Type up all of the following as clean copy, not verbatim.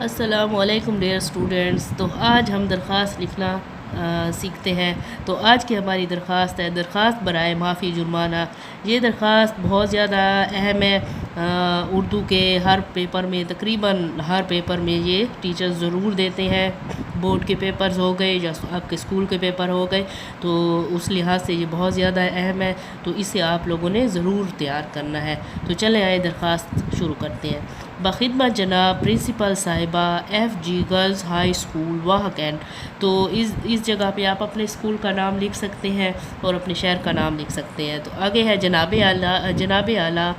अस्सलामुअलैकुम dear students. तो आज हम दरख्वास्त लिखना सीखते हैं। तो आज की हमारी दरख्वास्त है दरख्वास्त बराए माफ़ी जुर्माना। ये दरख्वास्त बहुत ज़्यादा अहम है। उर्दू के हर पेपर में, तकरीबन हर पेपर में ये टीचर्स ज़रूर देते हैं। बोर्ड के पेपर्स हो गए या आपके स्कूल के पेपर हो गए, तो उस लिहाज से ये बहुत ज़्यादा अहम है। तो इसे आप लोगों ने ज़रूर तैयार करना है। तो चलें आए दरख्वास्त शुरू करते हैं। बखिदमत जनाब प्रिंसिपल साहिबा FG गर्ल्स हाई स्कूल वाह कैंट। तो इस जगह पे आप अपने स्कूल का नाम लिख सकते हैं और अपने शहर का नाम लिख सकते हैं। तो आगे है जनाब आला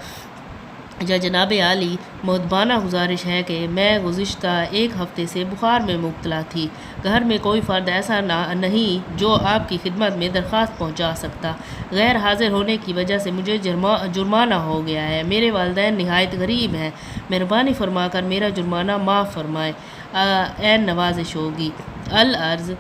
या जनाब आली, मुहब्बाना गुजारिश है कि मैं गुज़िश्ता एक हफ़्ते से बुखार में मुब्तला थी। घर में कोई फ़र्द ऐसा नहीं जो आपकी खिदमत में दरख्वास्त पहुंचा सकता। गैर हाज़िर होने की वजह से मुझे जुर्माना हो गया है। मेरे वालिदैन नहायत गरीब हैं। मेहरबानी फरमा कर मेरा जुर्माना माफ़ फरमाए, ऐन नवाजिश होगी। अल अर्ज़,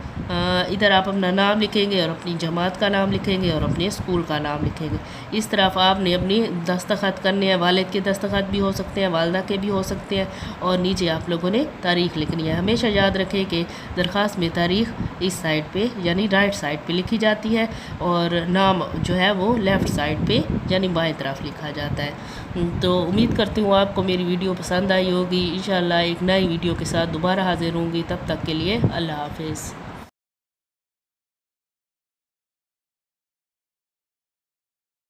इधर आप अपना नाम लिखेंगे और अपनी जमात का नाम लिखेंगे और अपने स्कूल का नाम लिखेंगे। इस तरफ आपने अपनी दस्तखत करने हैं। वालिद के दस्तखत भी हो सकते हैं, वालदा के भी हो सकते हैं। और नीचे आप लोगों ने तारीख़ लिखनी है। हमेशा याद रखें कि दरख्वास्त में तारीख़ इस साइड पे यानी राइट साइड पे लिखी जाती है और नाम जो है वो लेफ़्ट साइड पे यानी बाएं तरफ लिखा जाता है। तो उम्मीद करती हूँ आपको मेरी वीडियो पसंद आई होगी। इंशाअल्लाह एक नई वीडियो के साथ दोबारा हाज़िर होंगी। तब तक के लिए अल्लाह हाफ़िज़।